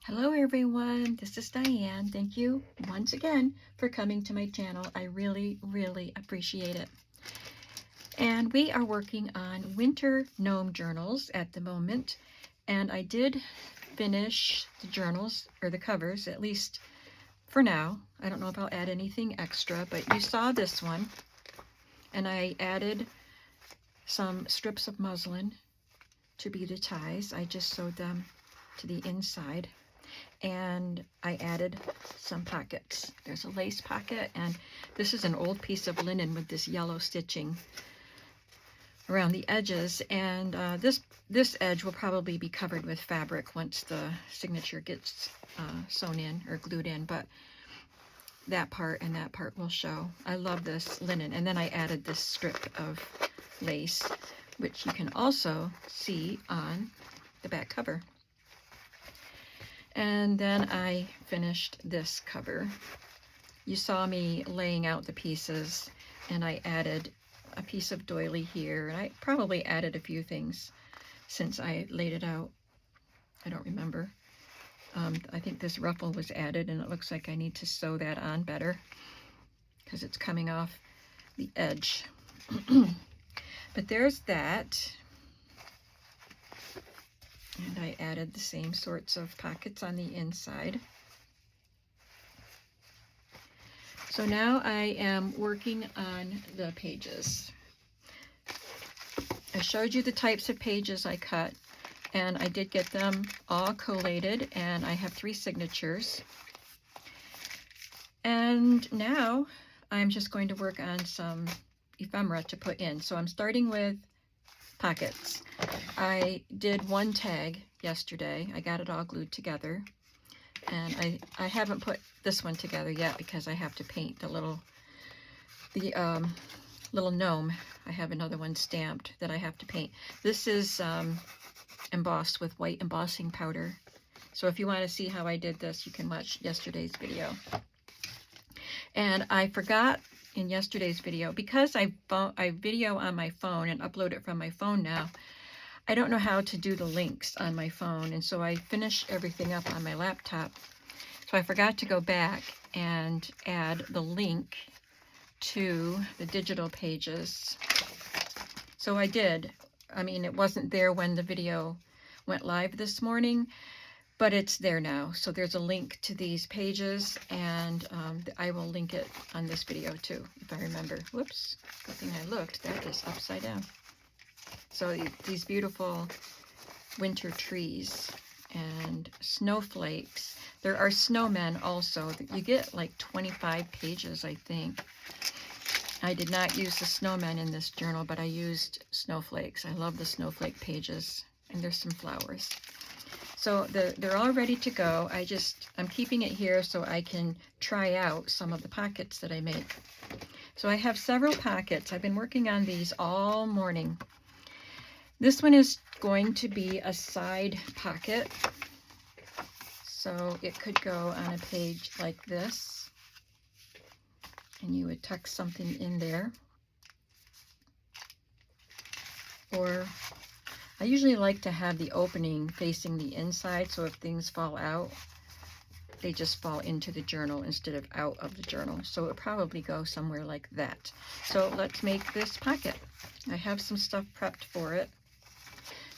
Hello everyone, this is Diane. Thank you once again for coming to my channel. I really appreciate it. And we are working on winter gnome journals at the moment. And I did finish the journals, or the covers, at least for now. I don't know if I'll add anything extra, but you saw this one. And I added some strips of muslin to be the ties. I just sewed them to the inside. And I added some pockets. There's a lace pocket, and this is an old piece of linen with this yellow stitching around the edges, and this edge will probably be covered with fabric once the signature gets sewn in or glued in, but that part and that part will show. I love this linen. And then I added this strip of lace, which you can also see on the back cover. And then I finished this cover. You saw me laying out the pieces, and I added a piece of doily here, and I probably added a few things since I laid it out. I don't remember. I think this ruffle was added, and it looks like I need to sew that on better because it's coming off the edge. But there's that. And I added the same sorts of pockets on the inside. So now I am working on the pages. I showed you the types of pages I cut, and I did get them all collated, and I have 3 signatures. And now I'm just going to work on some ephemera to put in. So I'm starting with pockets. I did one tag yesterday. I got it all glued together, and I haven't put this one together yet because I have to paint the little gnome. I have another one stamped that I have to paint. This is embossed with white embossing powder. So if you want to see how I did this, you can watch yesterday's video. And I forgot in yesterday's video, because I video on my phone and upload it from my phone now, I don't know how to do the links on my phone, and so I finish everything up on my laptop. So I forgot to go back and add the link to the digital pages. So I did. I mean, it wasn't there when the video went live this morning, but it's there now. So there's a link to these pages, and I will link it on this video too, if I remember. Whoops, good thing I looked. That is upside down. So these beautiful winter trees and snowflakes. There are snowmen also. You get like 25 pages, I think. I did not use the snowmen in this journal, but I used snowflakes. I love the snowflake pages, and there's some flowers. So they're all ready to go. I'm keeping it here so I can try out some of the pockets that I make. So I have several pockets. I've been working on these all morning. This one is going to be a side pocket. So it could go on a page like this, and you would tuck something in there. Or I usually like to have the opening facing the inside, so if things fall out, they just fall into the journal instead of out of the journal. So it'll probably go somewhere like that. So let's make this pocket. I have some stuff prepped for it.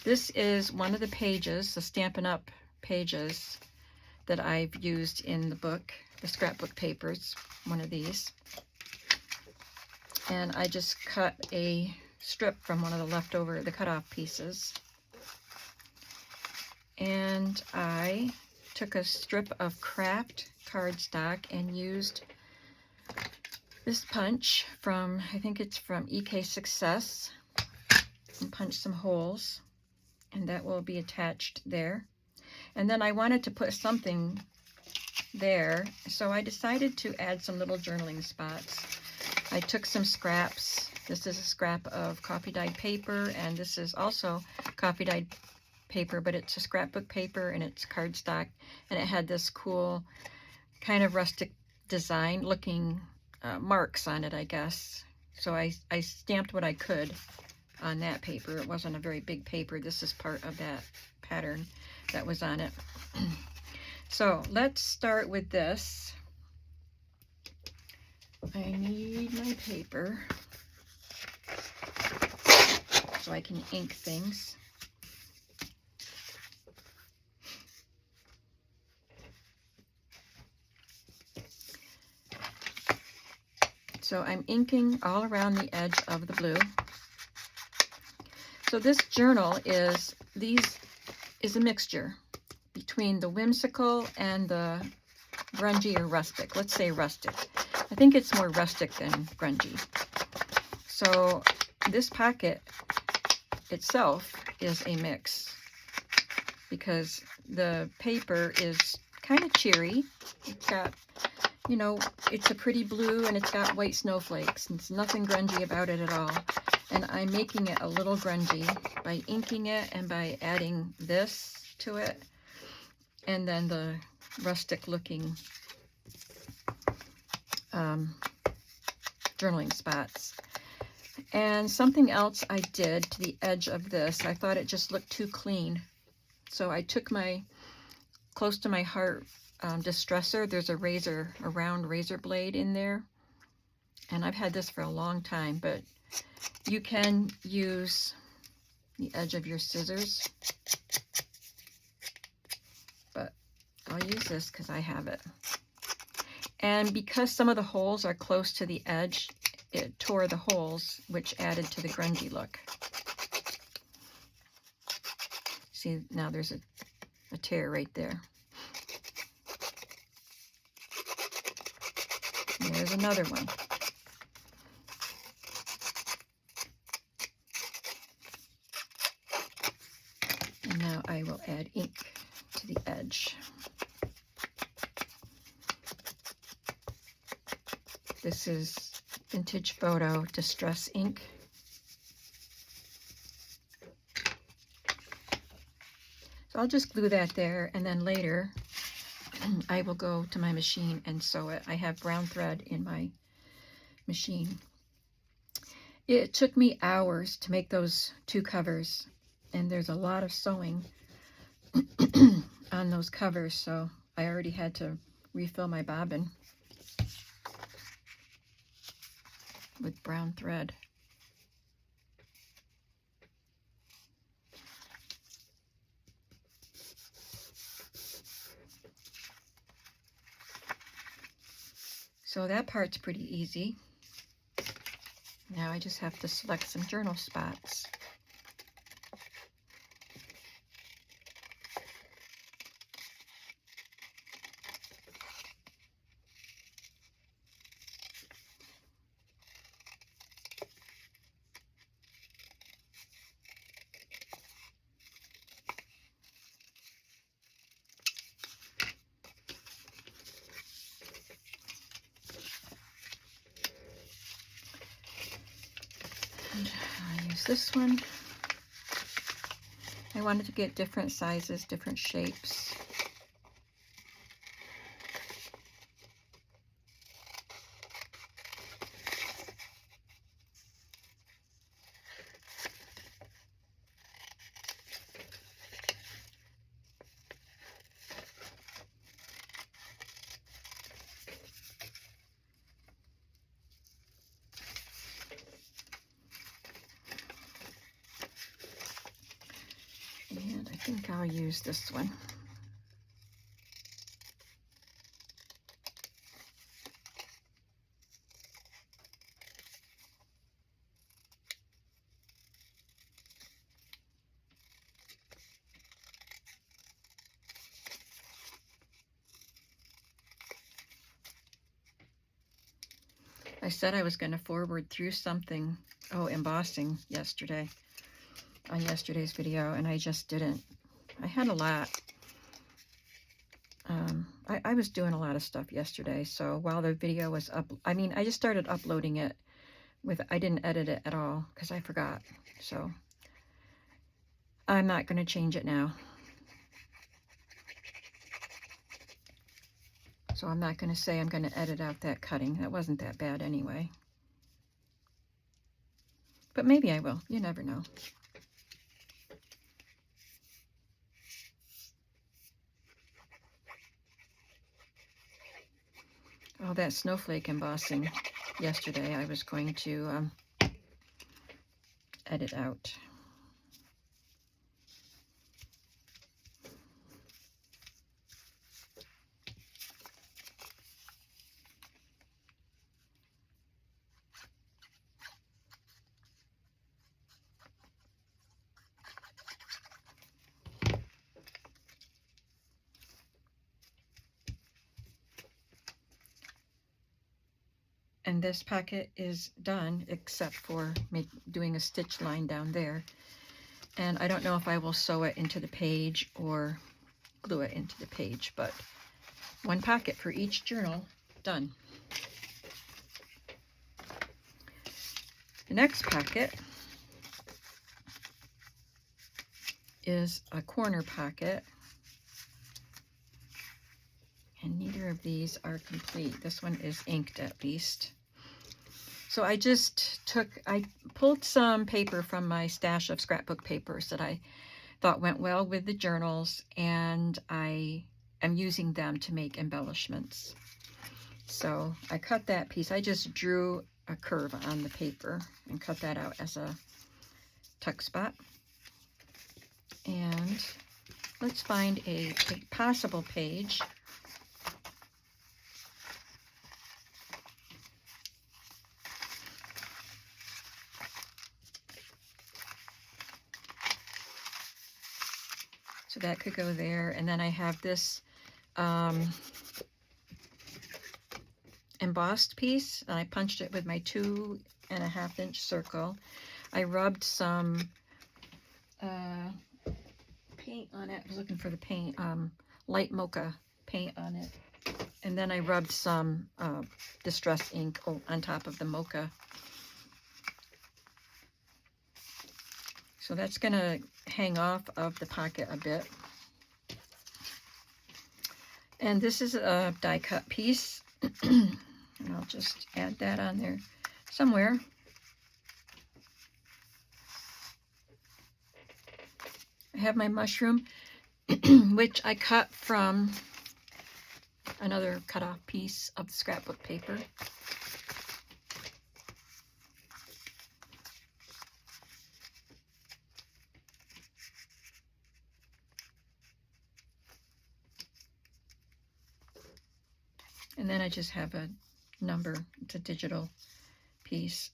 This is one of the pages, the Stampin' Up! Pages that I've used in the book, the scrapbook papers, one of these. And I just cut a strip from one of the cut-off pieces. And I took a strip of craft cardstock and used this punch from, I think it's from EK Success, and punched some holes, and that will be attached there. And then I wanted to put something there, so I decided to add some little journaling spots. I took some scraps. This is a scrap of coffee dyed paper, and this is also coffee dyed paper, but it's a scrapbook paper, and it's cardstock, and it had this cool kind of rustic design looking marks on it, I guess. So I stamped what I could on that paper. It wasn't a very big paper. This is part of that pattern that was on it. So let's start with this. I need my paper so I can ink things. So I'm inking all around the edge of the blue. So this journal is a mixture between the whimsical and the grungy or rustic. Let's say rustic. I think it's more rustic than grungy. So this pocket itself is a mix because the paper is kind of cheery. It's got, you know, it's a pretty blue and it's got white snowflakes. And it's nothing grungy about it at all. And I'm making it a little grungy by inking it and by adding this to it. And then the rustic looking journaling spots. And something else I did to the edge of this, I thought it just looked too clean. So I took my close to my heart distresser. There's a round razor blade in there. And I've had this for a long time, but you can use the edge of your scissors. But I'll use this because I have it. And because some of the holes are close to the edge, it tore the holes, which added to the grungy look. See, now there's a tear right there. And there's another one. And now I will add ink to the edge. This is Vintage Photo Distress ink. So I'll just glue that there, and then later I will go to my machine and sew it. I have brown thread in my machine. It took me hours to make those two covers, and there's a lot of sewing on those covers, so I already had to refill my bobbin with brown thread. So that part's pretty easy. Now I just have to select some journal spots. I use this one. I wanted to get different sizes, different shapes. And I think I'll use this one. I said I was going to forward through something, embossing yesterday, on yesterday's video, and I just didn't. I had a lot. I was doing a lot of stuff yesterday, so while the video was up, I just started uploading it I didn't edit it at all because I forgot. So I'm not going to change it now. So I'm not going to say I'm going to edit out that cutting. That wasn't that bad anyway. But maybe I will. You never know. all that snowflake embossing yesterday, I was going to edit out. And this pocket is done, except for doing a stitch line down there. And I don't know if I will sew it into the page or glue it into the page, but one pocket for each journal done. The next pocket is a corner pocket. And neither of these are complete. This one is inked at least. So I pulled some paper from my stash of scrapbook papers that I thought went well with the journals, and I am using them to make embellishments. So I cut that piece. I just drew a curve on the paper and cut that out as a tuck spot. And let's find a possible page. So that could go there. And then I have this embossed piece, and I punched it with my 2.5 inch circle. I rubbed some paint on it. I was looking for the paint, light mocha paint on it. And then I rubbed some distress ink on top of the mocha. So that's going to hang off of the pocket a bit. And this is a die cut piece. And I'll just add that on there somewhere. I have my mushroom, which I cut from another cut off piece of the scrapbook paper. And then I just have a number. It's a digital piece.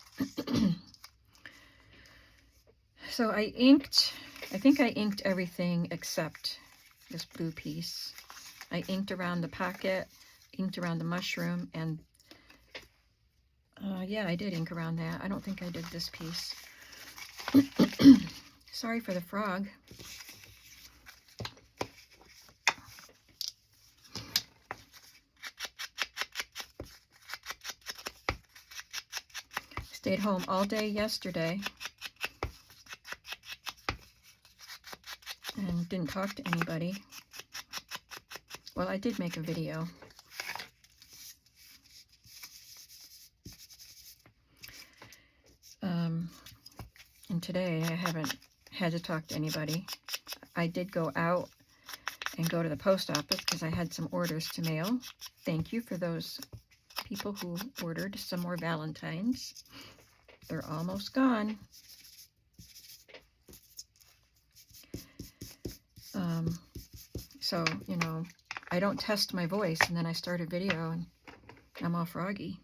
So I think I inked everything except this blue piece. I inked around the pocket, inked around the mushroom, and yeah, I did ink around that. I don't think I did this piece. Sorry for the frog. Stayed home all day yesterday and didn't talk to anybody. Well, I did make a video. And today I haven't had to talk to anybody. I did go out and go to the post office because I had some orders to mail. Thank you for those people who ordered some more Valentines. They're almost gone. So, you know, I don't test my voice and then I start a video and I'm all froggy.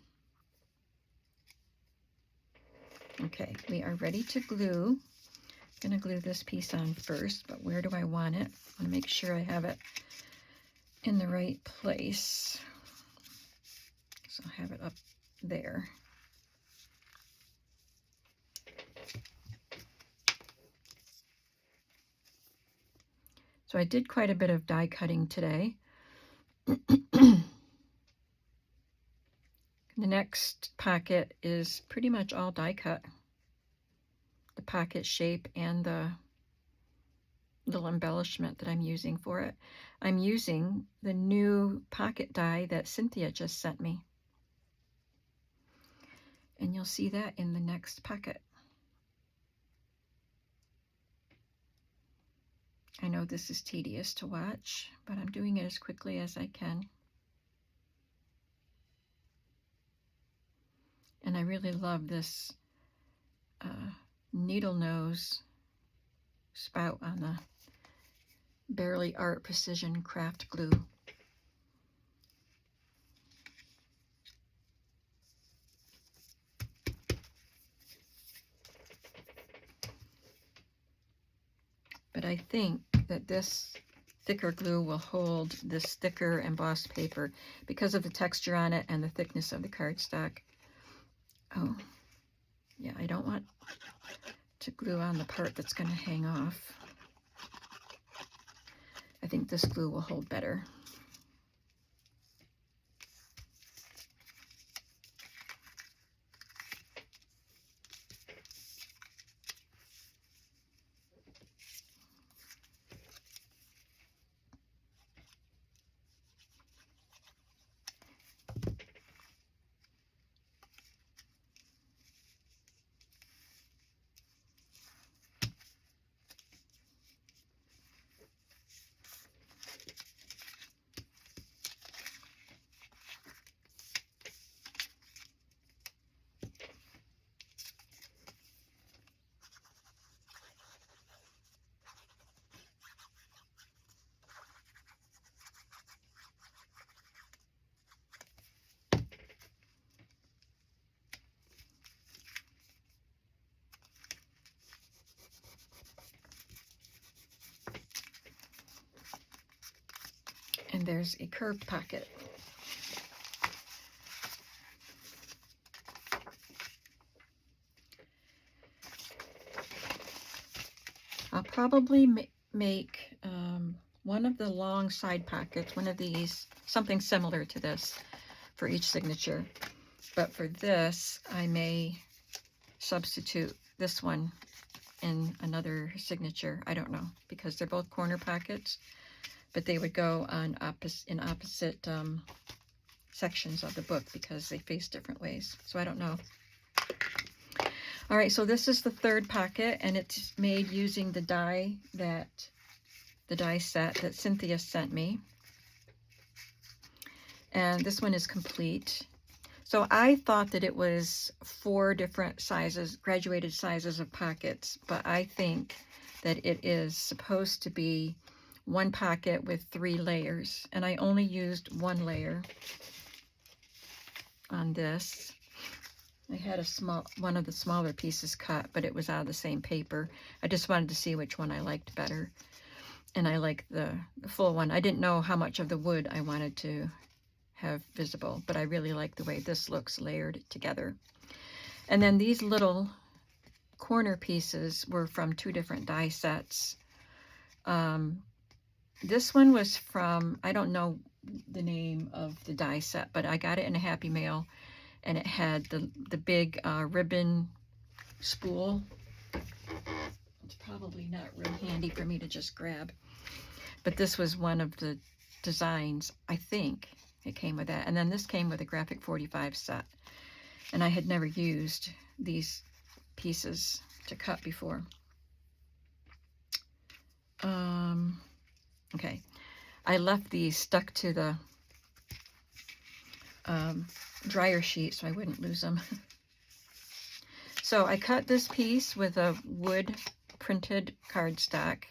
Okay, we are ready to glue. I'm going to glue this piece on first, but where do I want it? I want to make sure I have it in the right place. So I'll have it up there. So I did quite a bit of die cutting today. The next pocket is pretty much all die cut. The pocket shape and the little embellishment that I'm using for it. I'm using the new pocket die that Cynthia just sent me. And you'll see that in the next pocket. I know this is tedious to watch, but I'm doing it as quickly as I can. And I really love this needle nose spout on the Barely Art Precision Craft Glue. But I think that this thicker glue will hold this thicker embossed paper because of the texture on it and the thickness of the cardstock. Oh, yeah, I don't want to glue on the part that's going to hang off. I think this glue will hold better. And there's a curved pocket. I'll probably make one of the long side pockets, one of these, something similar to this for each signature. But for this, I may substitute this one in another signature. I don't know, because they're both corner pockets, but they would go on opposite sections of the book because they face different ways. So I don't know. All right, so this is the third pocket, and it's made using the die set that Cynthia sent me. And this one is complete. So I thought that it was 4 different sizes, graduated sizes of pockets, but I think that it is supposed to be 1 pocket with 3 layers, and I only used 1 layer on this. I had one of the smaller pieces cut, but it was out of the same paper. I just wanted to see which one I liked better, and I like the full one. I didn't know how much of the wood I wanted to have visible, but I really like the way this looks layered together. And then these little corner pieces were from 2 different die sets. This one was from, I don't know the name of the die set, but I got it in a Happy Mail, and it had the big ribbon spool. It's probably not real handy for me to just grab, but this was one of the designs. I think it came with that. And then this came with a Graphic 45 set, and I had never used these pieces to cut before. Okay, I left these stuck to the dryer sheet so I wouldn't lose them. So I cut this piece with a wood printed cardstock.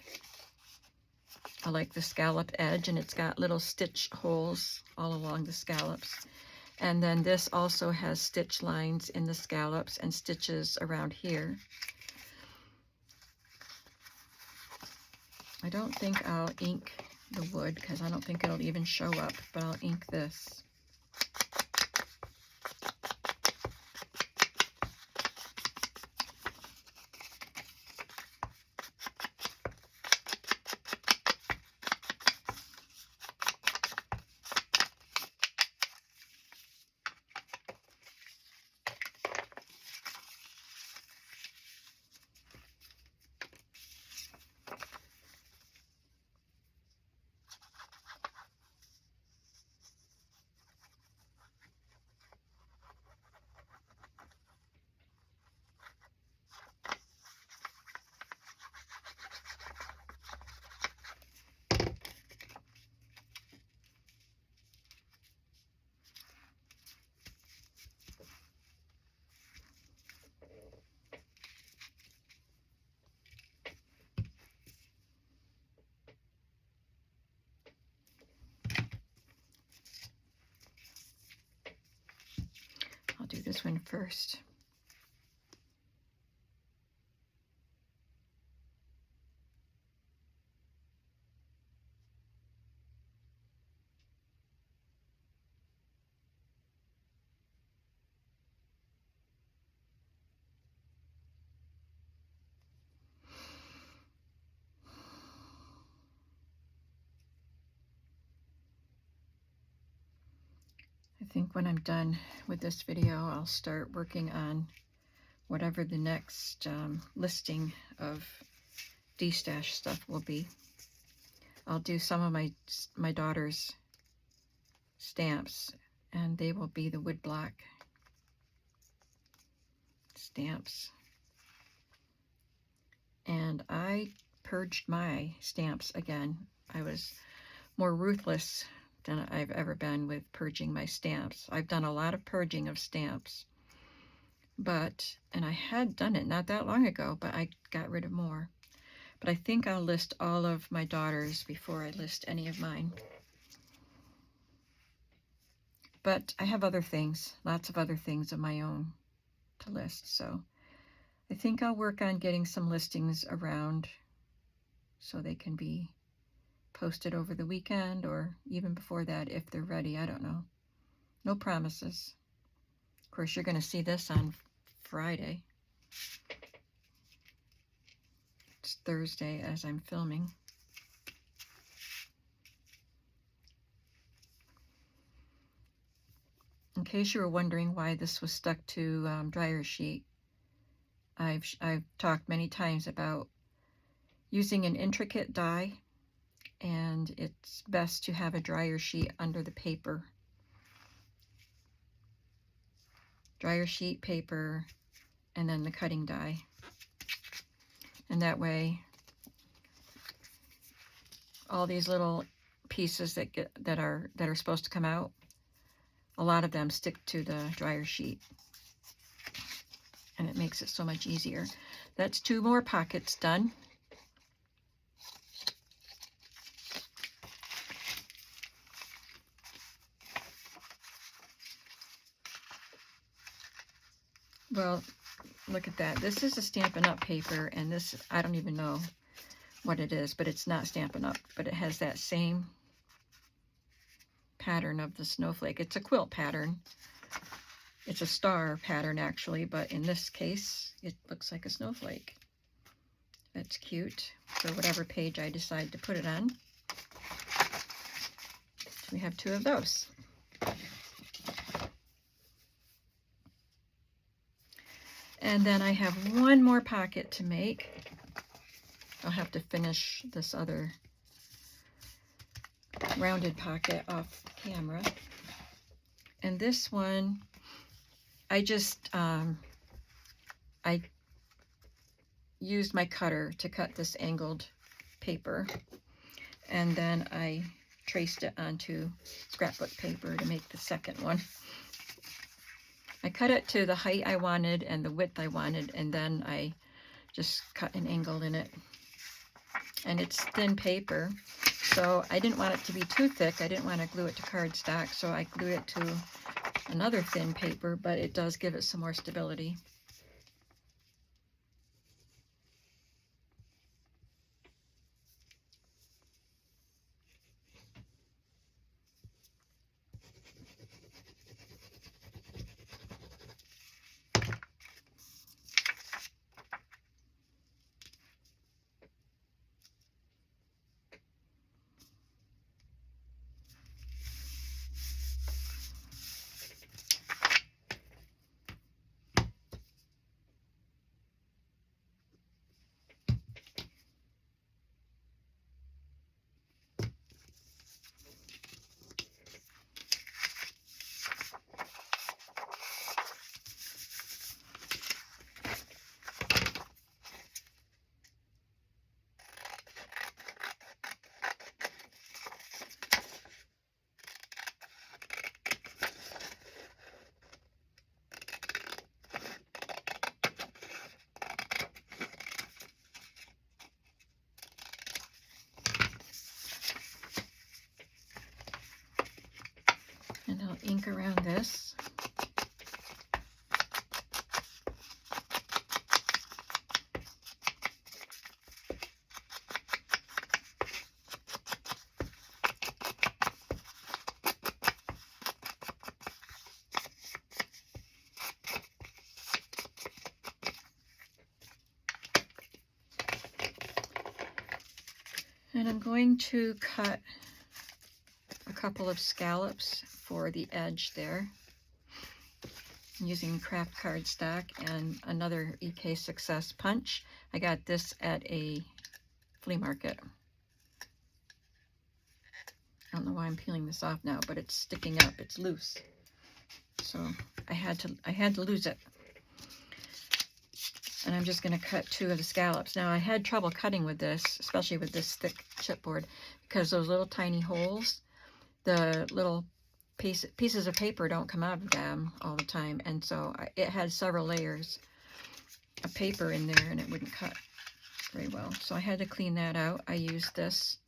I like the scallop edge, and it's got little stitch holes all along the scallops. And then this also has stitch lines in the scallops and stitches around here. I don't think I'll ink the wood because I don't think it'll even show up, but I'll ink this. do this one first. I think when I'm done with this video, I'll start working on whatever the next listing of D-stash stuff will be. I'll do some of my daughter's stamps, and they will be the woodblock stamps. And I purged my stamps again. I was more ruthless than I've ever been with purging my stamps. I've done a lot of purging of stamps, and I had done it not that long ago, but I got rid of more. But I think I'll list all of my daughters before I list any of mine. But I have other things, lots of other things of my own to list, so I think I'll work on getting some listings around so they can be posted over the weekend or even before that if they're ready. I don't know. No promises. Of course, you're going to see this on Friday. It's Thursday as I'm filming. In case you were wondering why this was stuck to dryer sheet, I've talked many times about using an intricate die, and it's best to have a dryer sheet under the paper. Dryer sheet, paper, and then the cutting die. And that way, all these little pieces that are supposed to come out, a lot of them stick to the dryer sheet, and it makes it so much easier. That's 2 more pockets done. Well, look at that. This is a Stampin' Up paper, and this, I don't even know what it is, but it's not Stampin' Up, but it has that same pattern of the snowflake. It's a quilt pattern. It's a star pattern, actually, but in this case, it looks like a snowflake. That's cute for whatever page I decide to put it on. So we have 2 of those. And then I have 1 more pocket to make. I'll have to finish this other rounded pocket off camera. And this one, I just, I used my cutter to cut this angled paper. And then I traced it onto scrapbook paper to make the second one. I cut it to the height I wanted and the width I wanted, and then I just cut an angle in it. And it's thin paper, so I didn't want it to be too thick. I didn't want to glue it to cardstock, so I glued it to another thin paper, but it does give it some more stability. And I'll ink around this. And I'm going to cut a couple of scallops for the edge there. I'm using craft cardstock and another EK Success punch. I got this at a flea market. I don't know why I'm peeling this off now, but it's sticking up. It's loose. So I had to lose it. And I'm just going to cut 2 of the scallops. Now I had trouble cutting with this, especially with this thick chipboard, because those little tiny holes, the little pieces of paper don't come out of them all the time, and so it had several layers of paper in there and it wouldn't cut very well. So I had to clean that out. I used this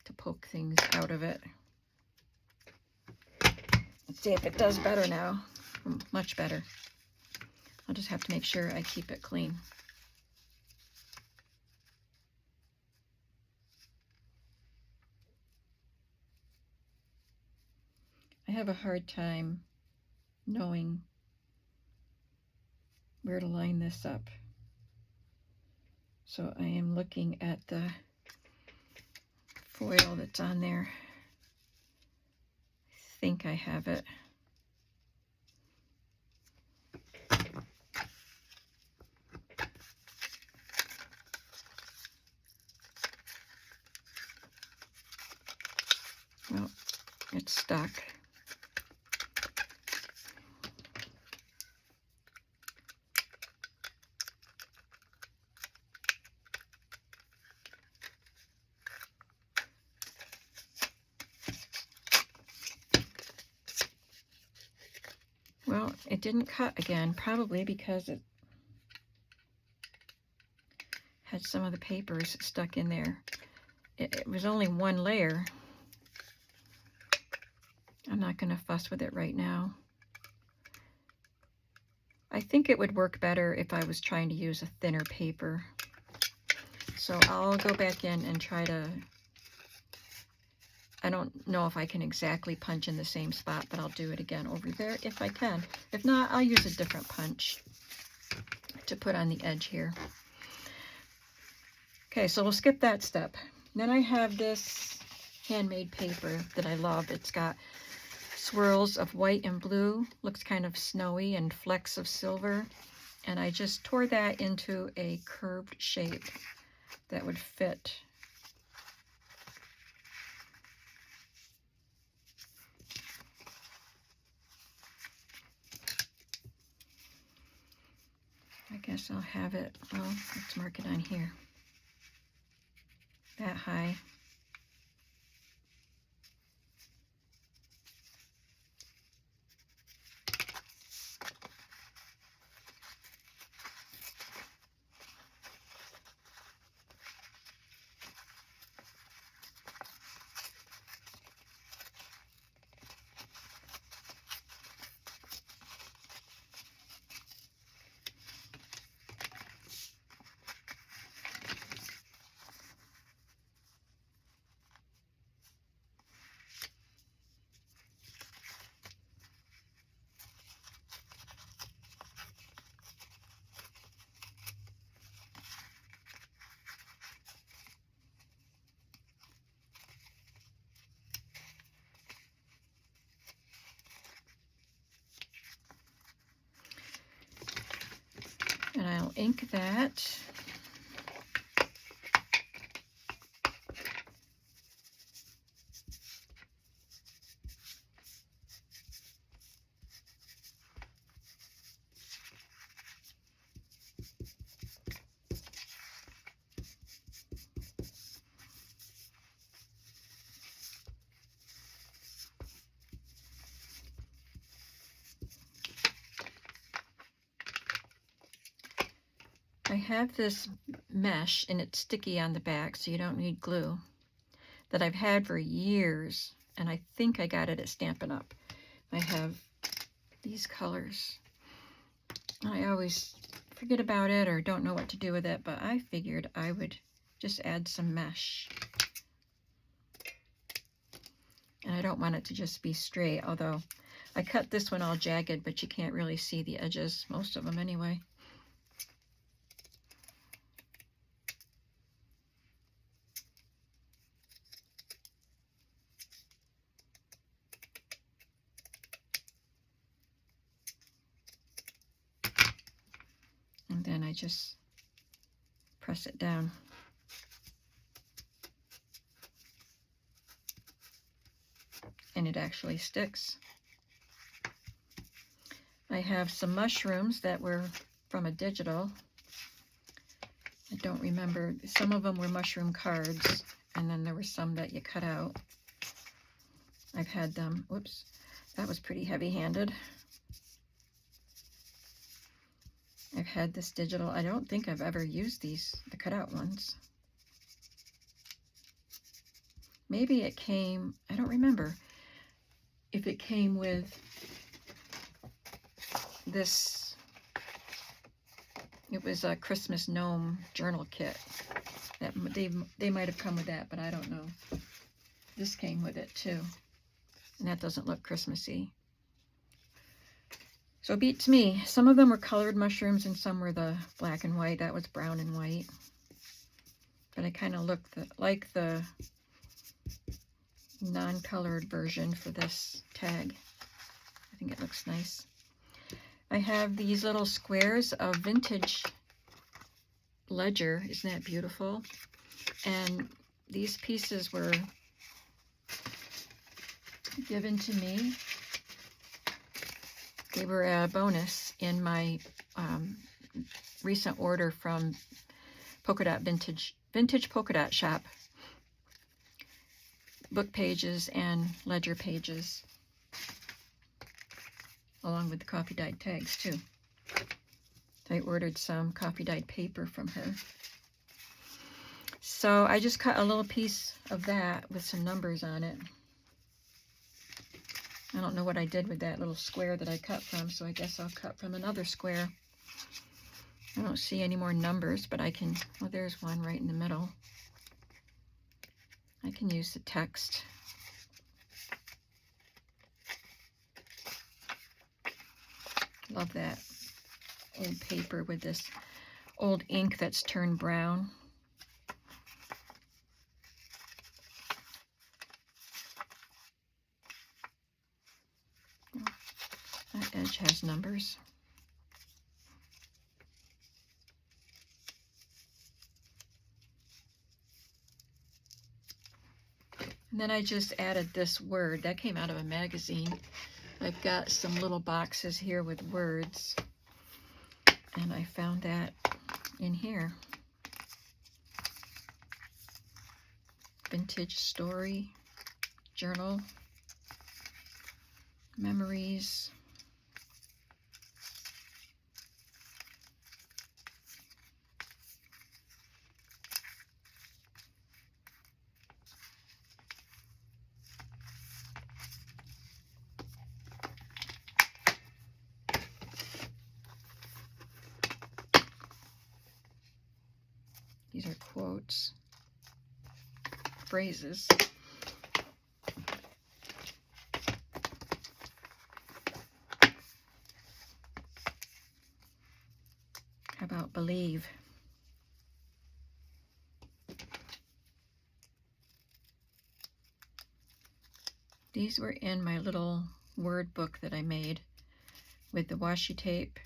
to poke things out of it. Let's see if it does better now. Much better. I'll just have to make sure I keep it clean. I have a hard time knowing where to line this up. So I am looking at the foil that's on there. I think I have it. Well, it's stuck. Well, it didn't cut again, probably because it had some of the papers stuck in there. It was only 1 layer. I'm not going to fuss with it right now. I think it would work better if I was trying to use a thinner paper. So I'll go back in and try to, I don't know if I can exactly punch in the same spot, but I'll do it again over there if I can. If not, I'll use a different punch to put on the edge here. Okay, so we'll skip that step. Then I have this handmade paper that I love. It's got swirls of white and blue, looks kind of snowy, and flecks of silver. And I just tore that into a curved shape that would fit. I guess I'll have it, well, let's mark it on here. That high. And I'll ink that. I have this mesh, and it's sticky on the back, so you don't need glue, that I've had for years, and I think I got it at Stampin' Up. I have these colors. I always forget about it or don't know what to do with it, but I figured I would just add some mesh. And I don't want it to just be straight, although I cut this one all jagged, but you can't really see the edges, most of them anyway. I just press it down. And it actually sticks. I have some mushrooms that were from a digital. I don't remember. Some of them were mushroom cards, and then there were some that you cut out. I've had them. Whoops, that was pretty heavy-handed. I've had this digital. I don't think I've ever used these, the cutout ones. Maybe it came, I don't remember if it came with this. It was a Christmas Gnome journal kit. That they might have come with that, but I don't know. This came with it too, and that doesn't look Christmassy. So it beats me. Some of them were colored mushrooms and some were the black and white. That was brown and white. But I kind of like the non-colored version for this tag. I think it looks nice. I have these little squares of vintage ledger. Isn't that beautiful? And these pieces were given to me. They were a bonus in my recent order from Polka Dot Vintage Polka Dot Shop. Book pages and ledger pages, along with the coffee dyed tags too. I ordered some coffee dyed paper from her. So I just cut a little piece of that with some numbers on it. I don't know what I did with that little square that I cut from, so I guess I'll cut from another square. I don't see any more numbers, but I can, oh, there's one right in the middle. I can use the text. Love that old paper with this old ink that's turned brown. That edge has numbers. And then I just added this word. That came out of a magazine. I've got some little boxes here with words. And I found that in here. Vintage story, journal, memories. These are quotes, phrases. How about believe? These were in my little word book that I made with the washi tape,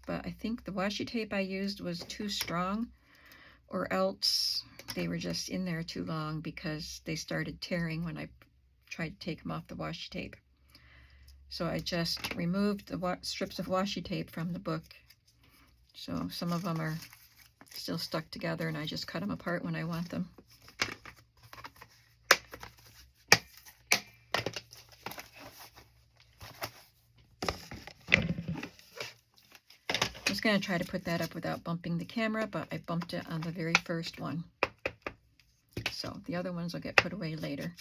but I think the washi tape I used was too strong, or else they were just in there too long because they started tearing when I tried to take them off the washi tape. So I just removed the strips of washi tape from the book. So some of them are still stuck together and I just cut them apart when I want them. I was going to try to put that up without bumping the camera, but I bumped it on the very first one. So the other ones will get put away later.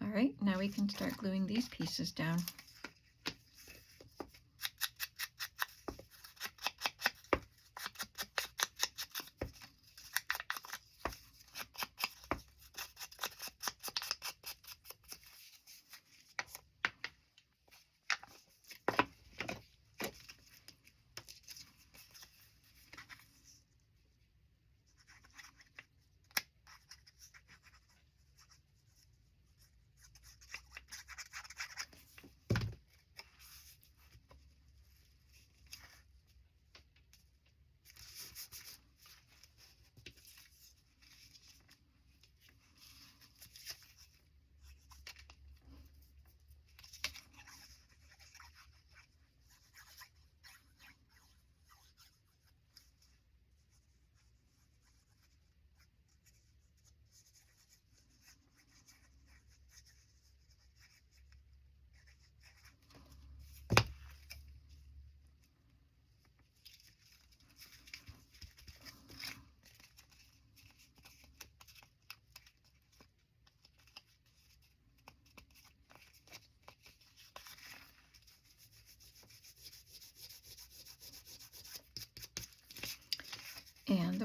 All right, now we can start gluing these pieces down.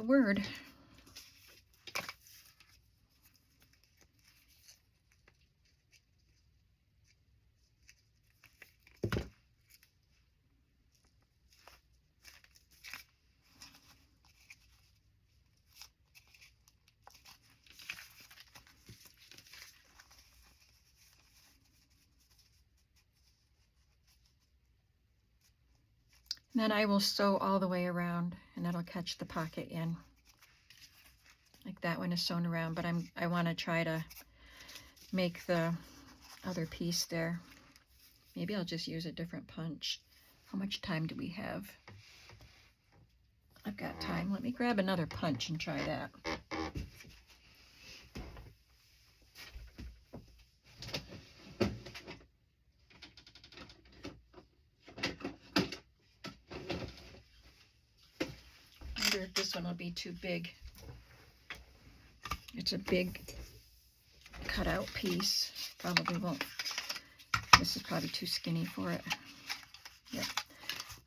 the word. Then I will sew all the way around, and that'll catch the pocket in. Like that one is sewn around, but I want to try to make the other piece there. Maybe I'll just use a different punch. How much time do we have? I've got time. Let me grab another punch and try that. I wonder if this one will be too big. It's a big cutout piece. Probably won't. This is probably too skinny for it. Yep.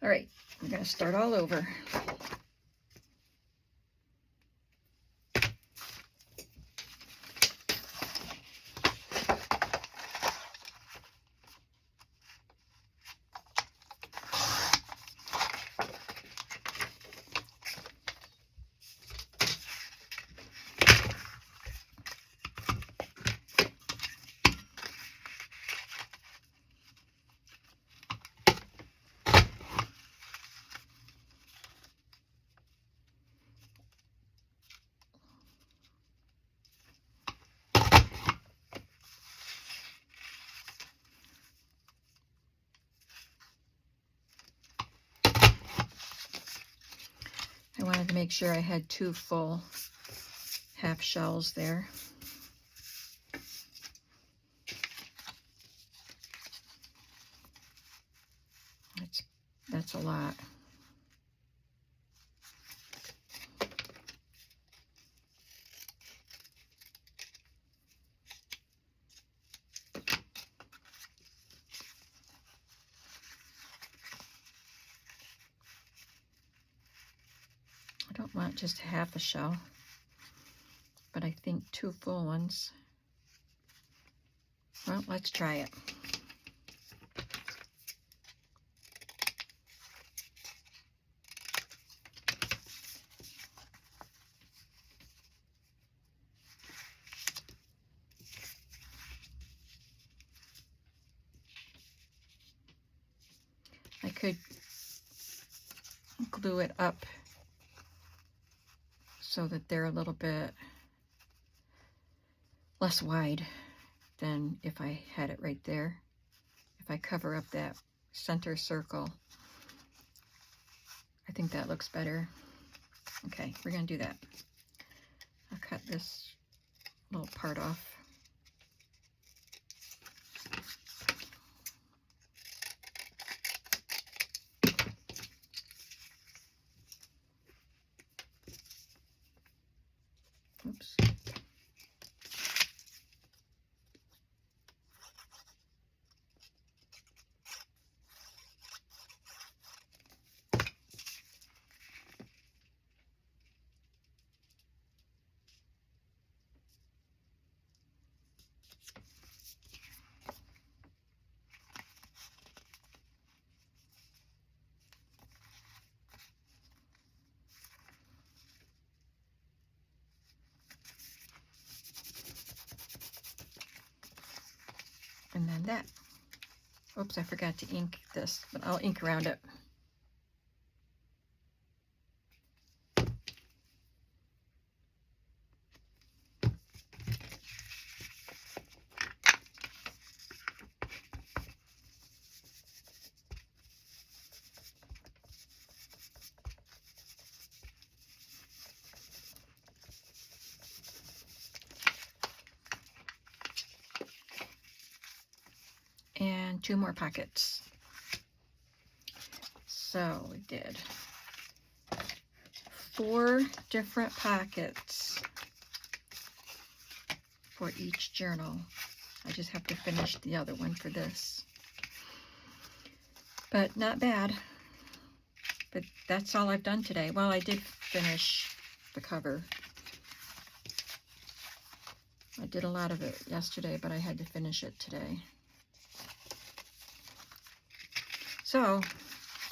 All right, we're going to start all over. I wanted to make sure I had 2 full half shells there. That's a lot. I don't want just half a shell, but I think 2 full ones. Well, let's try it. I could glue it up so that they're a little bit less wide than if I had it right there. If I cover up that center circle, I think that looks better. Okay, we're going to do that. I'll cut this little part off. Oops. And then that. Oops, I forgot to ink this, but I'll ink around it. And 2 more pockets. So we did 4 different pockets for each journal. I just have to finish the other one for this. But not bad. But that's all I've done today. Well, I did finish the cover. I did a lot of it yesterday, but I had to finish it today. So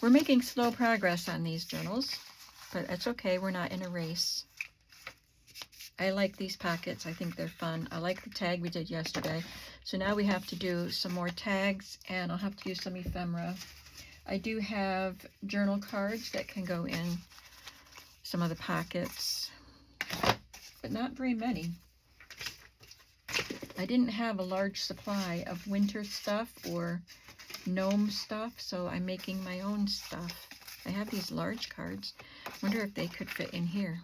we're making slow progress on these journals, but it's okay. We're not in a race. I like these pockets. I think they're fun. I like the tag we did yesterday. So now we have to do some more tags, and I'll have to use some ephemera. I do have journal cards that can go in some of the pockets, but not very many. I didn't have a large supply of winter stuff or Gnome stuff, so I'm making my own stuff. I have these large cards. Wonder if they could fit in here.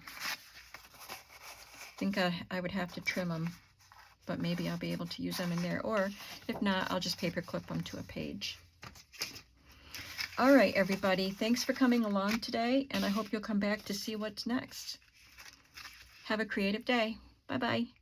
I think I would have to trim them, but maybe I'll be able to use them in there, or if not, I'll just paper clip them to a page. All right, everybody, thanks for coming along today, and I hope you'll come back to see what's next. Have a creative day. Bye-bye.